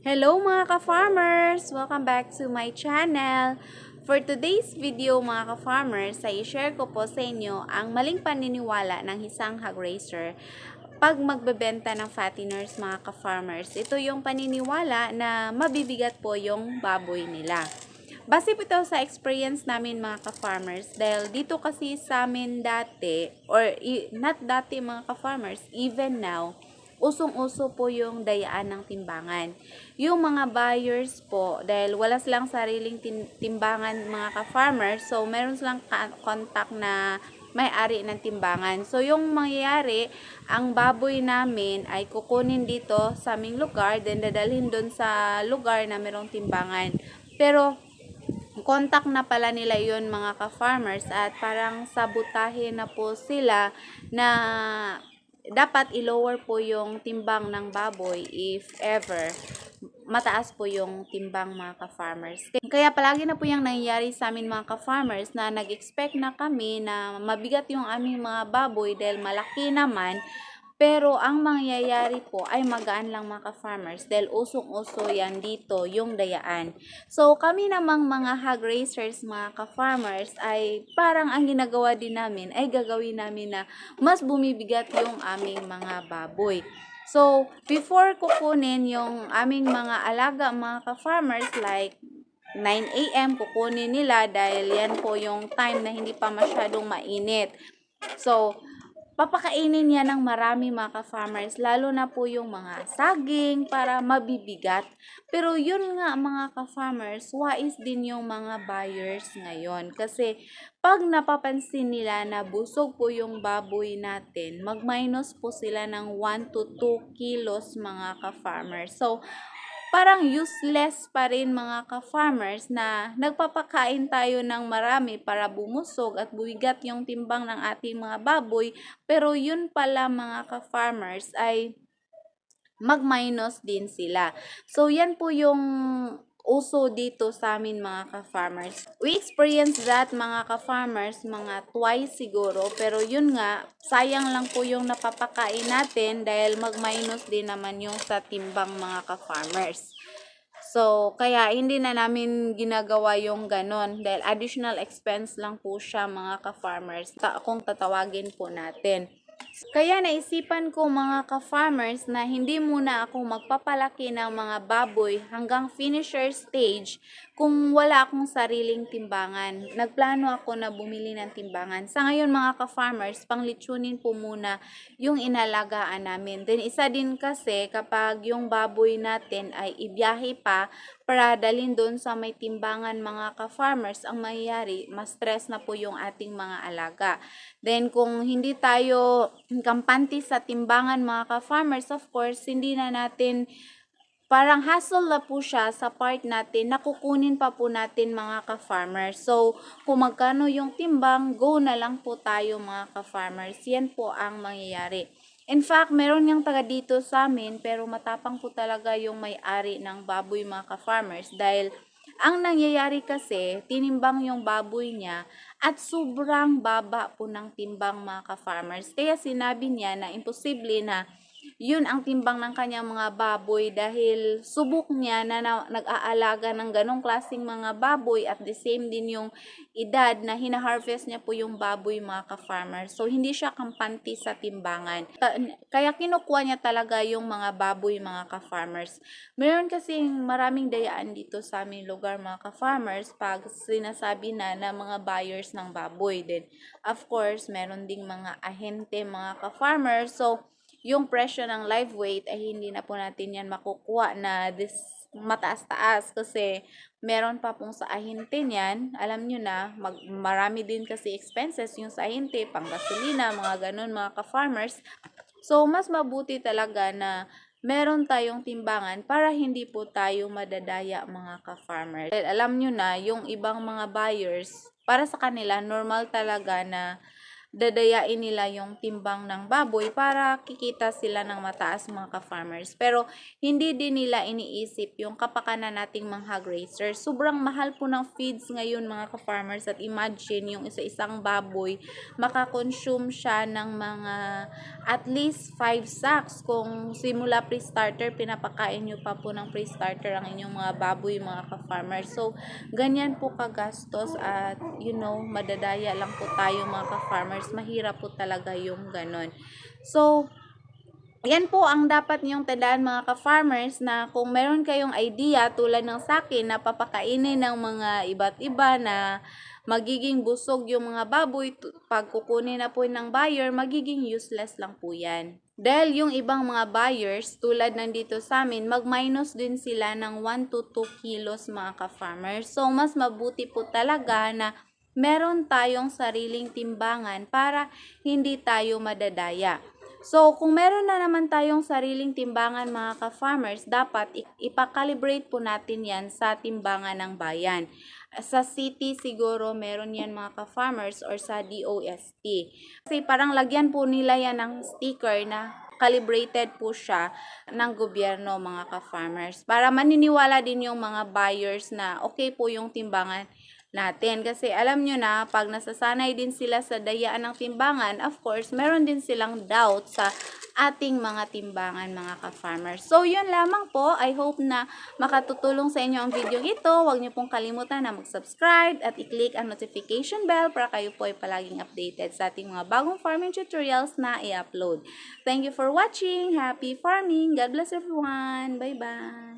Hello mga ka-farmers! Welcome back to my channel. For today's video mga ka-farmers, ay share ko po sa inyo ang maling paniniwala ng isang hog raiser pag magbebenta ng fatteners mga ka-farmers. Ito yung paniniwala na mabibigat po yung baboy nila. Base po ito sa experience namin mga ka-farmers dahil dito kasi sa amin dati or not dati mga ka-farmers, even now, usong-uso po yung dayaan ng timbangan. Yung mga buyers po, dahil wala silang sariling timbangan mga ka-farmers, so meron silang contact na may-ari ng timbangan. So yung mangyayari, ang baboy namin ay kukunin dito sa aming lugar, then dadalhin doon sa lugar na merong timbangan. Pero contact na pala nila yon mga ka-farmers at parang sabotahe na po sila na dapat i-lower po yung timbang ng baboy if ever mataas po yung timbang mga ka-farmers. Kaya palagi na po yung nangyayari sa amin mga ka-farmers na nag-expect na kami na mabigat yung aming mga baboy dahil malaki naman. Pero ang mangyayari po ay magaan lang mga ka-farmers dahil usong-uso yan dito yung dayaan. So kami namang mga hog raisers mga ka-farmers ay parang ang ginagawa din namin ay gagawin namin na mas bumibigat yung aming mga baboy. So before kukunin yung aming mga alaga mga ka-farmers like 9 a.m. kukunin nila dahil yan po yung time na hindi pa masyadong mainit. So, papakainin niya ng marami mga ka-farmers, lalo na po yung mga saging para mabibigat. Pero yun nga mga ka-farmers, wais din yung mga buyers ngayon. Kasi pag napapansin nila na busog po yung baboy natin, mag-minus po sila ng 1 to 2 kilos mga ka-farmers. So, parang useless pa rin mga ka-farmers na nagpapakain tayo ng marami para bumusog at buwigat yung timbang ng ating mga baboy, pero yun pala mga ka-farmers ay mag-minus din sila. So yan po yung uso dito sa amin mga ka-farmers. We experience that mga ka-farmers mga twice siguro, pero yun nga, sayang lang po yung napapakain natin dahil mag-minus din naman yung sa timbang mga ka-farmers. So, kaya hindi na namin ginagawa yung ganon dahil additional expense lang po siya mga ka-farmers kung tatawagin po natin. Kaya naisipan ko mga ka-farmers na hindi muna ako magpapalaki ng mga baboy hanggang finisher stage kung wala akong sariling timbangan. Nagplano ako na bumili ng timbangan. Sa ngayon mga ka-farmers, panglitsunin po muna yung inalagaan namin. Then isa din kasi kapag yung baboy natin ay ibiyahe pa para dalhin doon sa may timbangan mga ka-farmers, ang mangyayari, mas stress na po yung ating mga alaga. Then kung hindi tayo kampante sa timbangan mga ka-farmers, of course, hindi na natin parang hassle na po siya sa part natin na kukunin pa po natin mga ka-farmers. So, kung magkano yung timbang, go na lang po tayo mga ka-farmers. Yan po ang mangyayari. In fact, meron niyang taga dito sa amin pero matapang po talaga yung may-ari ng baboy mga ka-farmers dahil ang nangyayari kasi, tinimbang yung baboy niya at sobrang baba po ng timbang mga ka-farmers. Kaya sinabi niya na imposible na yun ang timbang ng kanyang mga baboy dahil subok niya na, nag-aalaga ng ganong klaseng mga baboy at the same din yung edad na hinaharvest niya po yung baboy mga ka-farmer. So, hindi siya kampante sa timbangan. Kaya kinukuha niya talaga yung mga baboy mga ka-farmers. Meron kasing maraming dayaan dito sa aming lugar mga ka-farmers pag sinasabi na mga buyers ng baboy din. Of course, meron ding mga ahente mga ka-farmers. So, yung presyo ng live weight ay hindi na po natin yan makukuha na mataas-taas kasi meron pa pong sa ahente niyan. Alam nyo na, marami din kasi expenses yung sa ahente, pang gasolina, mga ganun mga ka-farmers. So, mas mabuti talaga na meron tayong timbangan para hindi po tayo madadaya mga ka-farmers. Alam nyo na, yung ibang mga buyers, para sa kanila, normal talaga na dadayain nila yung timbang ng baboy para kikita sila ng mataas mga ka-farmers. Pero hindi din nila iniisip yung kapakanan nating mga hog raisers. Sobrang mahal po ng feeds ngayon mga ka-farmers, at imagine yung isa-isang baboy makakonsume siya ng mga at least 5 sacks. Kung simula pre-starter, pinapakain nyo pa po ng pre-starter ang inyong mga baboy mga ka-farmers. So ganyan po kagastos, at madadaya lang po tayo mga ka-farmers. Mahirap po talaga yung ganon. So yan po ang dapat niyong tandaan mga ka-farmers, na kung meron kayong idea tulad ng sakin na papakainin ng mga iba't iba na magiging busog yung mga baboy, pag kukunin na po ng buyer, magiging useless lang po yan. Dahil yung ibang mga buyers, tulad ng dito sa amin, mag-minus din sila ng 1 to 2 kilos mga ka-farmers. So, mas mabuti po talaga na meron tayong sariling timbangan para hindi tayo madadaya. So, kung meron na naman tayong sariling timbangan mga ka-farmers, dapat ipakalibrate po natin yan sa timbangan ng bayan. Sa city siguro meron yan mga ka-farmers, or sa DOST. Kasi parang lagyan po nila yan ng sticker na calibrated po siya ng gobyerno mga ka-farmers. Para maniniwala din yung mga buyers na okay po yung timbangan natin. Kasi alam nyo na, pag nasasanay din sila sa dayaan ng timbangan, of course, meron din silang doubt sa ating mga timbangan mga ka-farmers. So, yun lamang po. I hope na makatutulong sa inyo ang video ito. Huwag nyo pong kalimutan na mag-subscribe at i-click ang notification bell para kayo po ay palaging updated sa ating mga bagong farming tutorials na i-upload. Thank you for watching. Happy farming. God bless everyone. Bye-bye.